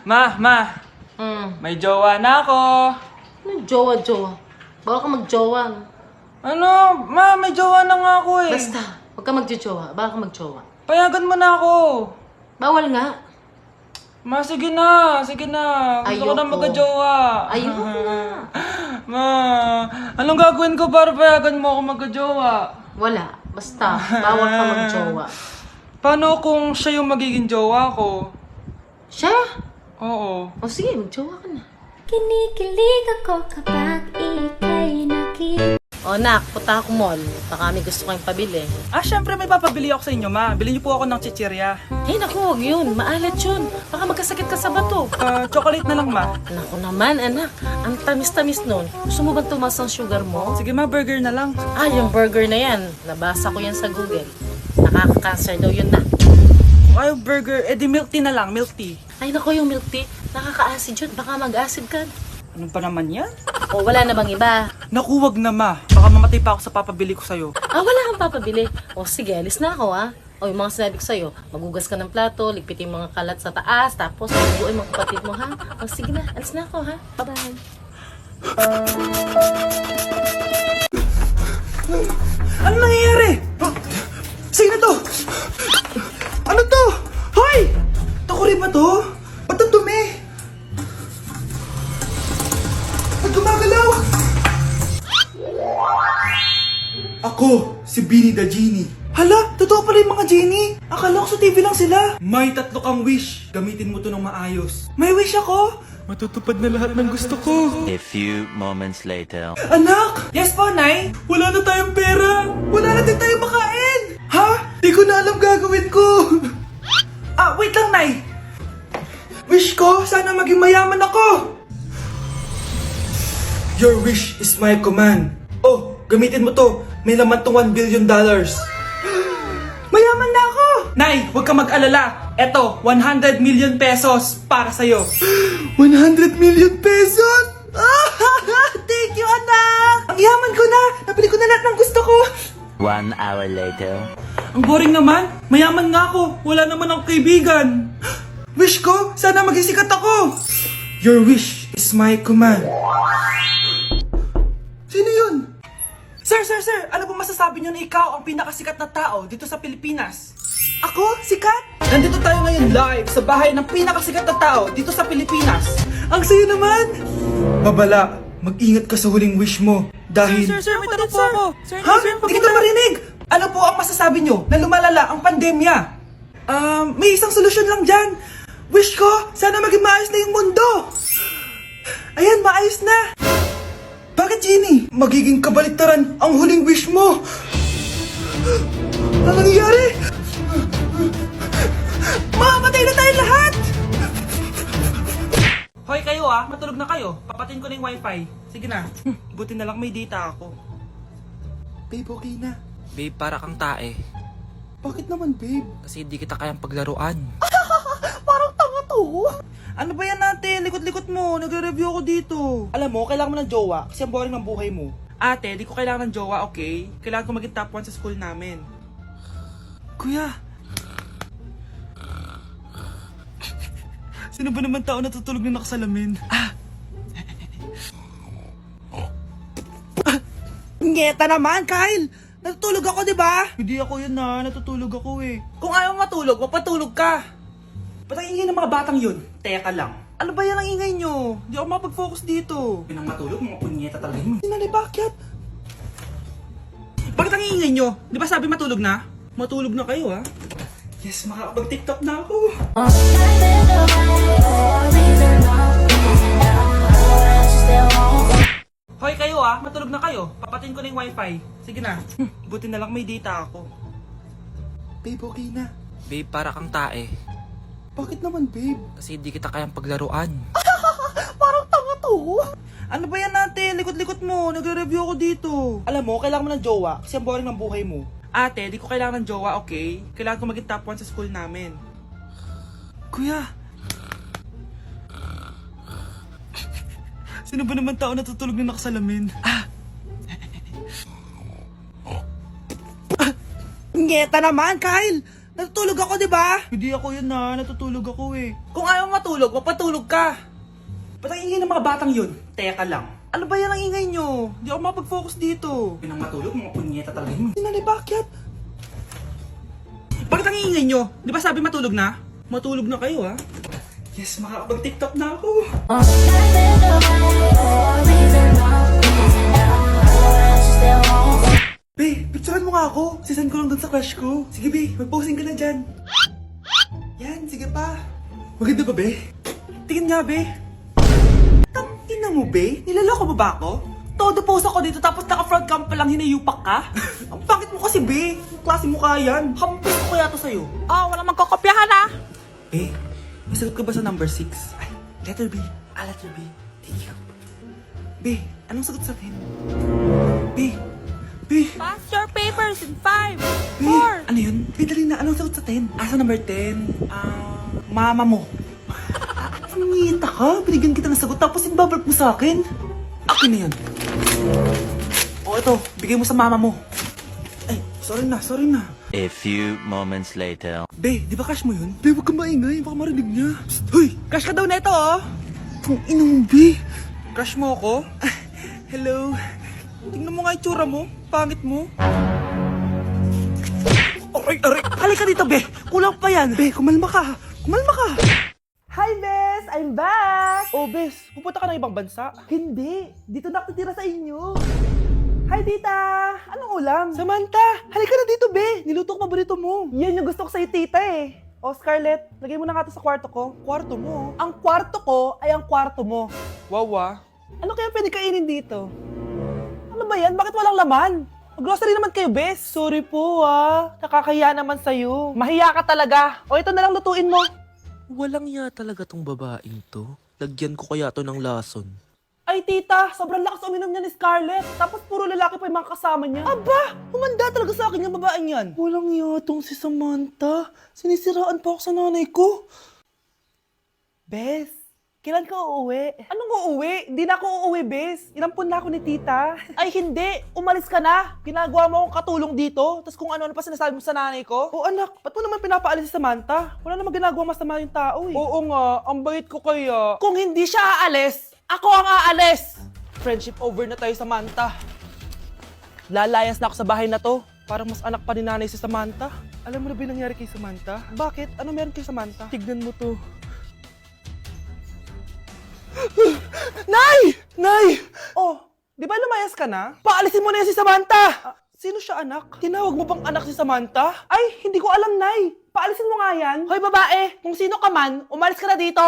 Ma, may jowa na ako. Ano jowa-jowa? Bawal ka mag-jowa. Ano? Ma, may jowa na nga ako eh. Basta, huwag ka mag-jowa. Bawal ka mag-jowa. Payagan mo na ako. Bawal nga. Ma, sige na. Gusto ko na Ayoko. magka-jowa. Ayoko na. Ma, anong gagawin ko para payagan mo ako magka-jowa? Wala. Basta, bawal ka mag-jowa. Paano kung siya yung magiging jowa ko? Siya? Oo. O sige, mag-jowa ka na. Kinikilig ako kapag ika'y nakita. O nak, punta ako mall. Baka may gusto kayong pabili. Syempre may papabili ako sa inyo, ma. Bilhin niyo po ako ng chichirya. Eh naku, huwag yun. Maalat yun. Baka magkasakit ka sa bato. Chocolate na lang, ma. Naku naman, anak. Ang tamis-tamis nun. Gusto mo bang tumas ang sugar mo? Sige, ma, burger na lang. Yung burger na yan. Nabasa ko yan sa Google. Nakaka-cancer daw yun na. Kung ayaw burger, di milk tea na lang, milk tea. Ay naku, yung milk tea. Nakaka-acid yun. Baka mag-acid ka. Ano pa naman yan? O wala na bang iba? Naku, wag na, ma. Baka mamatay pa ako sa papabili ko sa'yo. Wala kang papabili. O sige, alis na ako O yung mga sinabi ko sa'yo, magugas ka ng plato, ligpitin yung mga kalat sa taas, tapos mabuhay mga kapatid mo ha. O sige na, alis na ako ha. Bye-bye. Ano nangyayari? Sino to? Ano to? Hoy! Takuri ba to? Ba't ang dumi? Ba't gumagalaw? Ako, si Beanie the Genie. Hala, totoo pala yung mga genie. Akala ko sa TV lang sila. May 3 kang wish. Gamitin mo to ng maayos. May wish ako? Matutupad na lahat ng gusto ko. A few moments later. Anak! Yes po, Nay? Wala na tayong pera. Wala na din tayong makain. Ha? Di ko na alam gagawin ko. Wait lang, Nay. Wish ko, sana maging mayaman ako. Your wish is my command. Oh, gamitin mo to. May laman tong $1 billion. Mayaman na ako! Nay, huwag ka mag-alala. Eto, 100 million pesos para sa'yo. 100 million pesos? Thank you, anak! Ang yaman ko na! Nabili ko na lahat ng gusto ko! 1 hour later. Ang boring naman. Mayaman nga ako. Wala naman akong kaibigan. Wish ko, sana maging sikat ako. Your wish is my command. Sino yun? Sir! Ano po masasabi niyo na ikaw ang pinakasikat na tao dito sa Pilipinas? Ako? Sikat? Nandito tayo ngayon live sa bahay ng pinakasikat na tao dito sa Pilipinas. Ang sayo naman! Babala, mag-ingat ka sa huling wish mo dahil... Sir, may tanong po ako. Ha? Hindi kita marinig! Ano po ang masasabi niyo na lumalala ang pandemya? May isang solusyon lang dyan. Wish ko, sana maging maayos na yung mundo. Ayan, maayos na. Bakit, Genie? Magiging kabaliktaran ang huling wish mo. Ano nangyayari? Mamamatay na tayo lahat! Hoy kayo matulog na kayo. Papatin ko na yung wifi. Sige na. Buti na lang may data ako. Babe, okay na. Babe, para kang tae. Bakit naman, babe? Kasi hindi kita kayang paglaruan. Parang tanga to. Ano ba yan natin? Likot-likot mo. Nagre-review ako dito. Alam mo, kailangan mo ng jowa kasi ang boring ng buhay mo. Ate, di ko kailangan ng jowa, okay? Kailangan ko maging top 1 sa school namin. Kuya. Sino ba naman tao natutulog na nakasalamin? Ngeta naman, Kyle! Natutulog ako, di ba? Hindi ako yun natutulog ako eh. Kung ayaw matulog, magpatulog ka. Ba't ang ingay ng mga batang yun? Teka lang. Ano ba yan ang ingay nyo? Hindi ako mapag-focus dito. Pinang matulog, mga punyeta talaga yun. Sinali, bakit? Bakit ang ingay nyo? Di ba sabi matulog na? Matulog na kayo Yes, makakapag-tiktok na ako. Hoy kayo matulog na kayo. Papatin ko na yung wifi. Sige na. Buti na lang may data ako. Babe, okay na. Babe, para kang tae. Bakit naman, babe? Kasi hindi kita kayang paglaruan. Parang tanga to. Ano ba yan natin? Likot-likot mo. Nagre-review ako dito. Alam mo, kailangan mo ng jowa kasi ang boring ng buhay mo. Ate, di ko kailangan ng jowa, okay? Kailangan ko maging top 1 sa school namin. Kuya. Sino ba naman tao natutulog na nakasalamin? Ngeta naman, Kyle! Natutulog ako, di ba? Hindi ako yun na, natutulog ako eh. Kung ayaw matulog, mapatulog ka. Ba't ang ingay ng mga batang yun? Teka lang. Ano ba yan ang ingay nyo? Hindi ako mapag-focus dito. Pinang matulog, mga punyeta talaga yun. Sinali, bakit? Bakit ang ingay nyo? Di ba sabi matulog na? Matulog na kayo, ha? Yes, makakapag-tiktok na ako. Be, picturean mo nga ako. Sisend ko lang dun sa crush ko. Sige, be, mag-posing ka na dyan. Yan, sige pa. Maganda ba, be? Tingin nga, be. Tangina mo, be? Nilaloko mo ba ako? Todo post ako dito tapos naka-front cam pa lang hinayupak ka? Ang pangit mo kasi, be. Yung klase mo kaya yan. Hampos ko kaya to sa'yo. Oh, walang magkokopyahan ah. Be, may sagot ka ba sa number 6? Ay, letter B. Letter B. Thank you. Be, anong sagot sa atin? Be, Pass your papers in 5, Be, ano yun? Be, dali na. Anong sagot sa 10? Sa number 10? Mama mo. Nangihita ka? Binigyan kita ng sagot tapos ibabalik mo sa akin? Akin na yun. O ito, bigay mo sa mama mo. Ay, sorry na. A few moments later. Be, di ba crush mo yun? Be, huwag kang maingay. Baka marinig niya. Psst, hoy! Crush ka daw na ito, oh! Kung inong, Be. Crush mo ako? Hello? Tingnan mo nga itsura mo. Pangit mo. Aray! Halika dito, Be. Kulang pa yan. Be, kumalma ka. Hi, Bes! I'm back! Oh, Bes, pupunta ka ng ibang bansa? Hindi. Dito na ako titira sa inyo. Hi, Tita! Anong ulam? Samantha! Halika na dito, Be! Niluto ko paborito mo. Yan yung gusto ko sa'yo, Tita eh. Oh, Scarlett, lagay mo na nga ito sa kwarto ko. Kwarto mo? Ang kwarto ko ay ang kwarto mo. Wawa. Ano kaya pwede kainin dito? Ano ba yan? Bakit walang laman? Mag-grocery naman kayo, Bes. Sorry po, nakakahiya naman sa'yo. Mahiya ka talaga. O, ito na lang lutuin mo. Walang ya talaga tong babaeng to. Lagyan ko kaya to ng lason. Ay, tita, sobrang lakas uminom niya ni Scarlett. Tapos puro lalaki pa yung mga kasama niya. Aba, humanda talaga sa akin yung babaeng yan. Walang yatong si Samantha. Sinisiraan pa ako sa nanay ko. Bes, kailan ka uuwi? Anong uuwi? Hindi na ako uuwi, Bes. Inampun na ako ni tita. Ay, hindi. Umalis ka na. Ginagawa mo akong katulong dito. Tapos kung ano-ano pa sinasabi mo sa nanay ko. Oo, anak. Ba't mo naman pinapaalis si Samantha? Wala namang ginagawa masama yung tao eh. Oo nga. Ang bait ko kaya. Kung hindi siya aalis, ako ang aalis! Friendship over na tayo, Samantha. Lalayas na ako sa bahay na to. Parang mas anak pa ni nanay si Samantha. Alam mo na ba yung nangyari kay Samantha? Bakit? Ano meron kay Samantha? Tignan mo to. Nay! Nay! Oh, di ba lumayas ka na? Paalisin mo na yan si Samantha! Sino siya, anak? Tinawag mo bang anak si Samantha? Ay, hindi ko alam, Nay. Paalisin mo nga yan. Hoy, babae! Kung sino ka man, umalis ka na dito.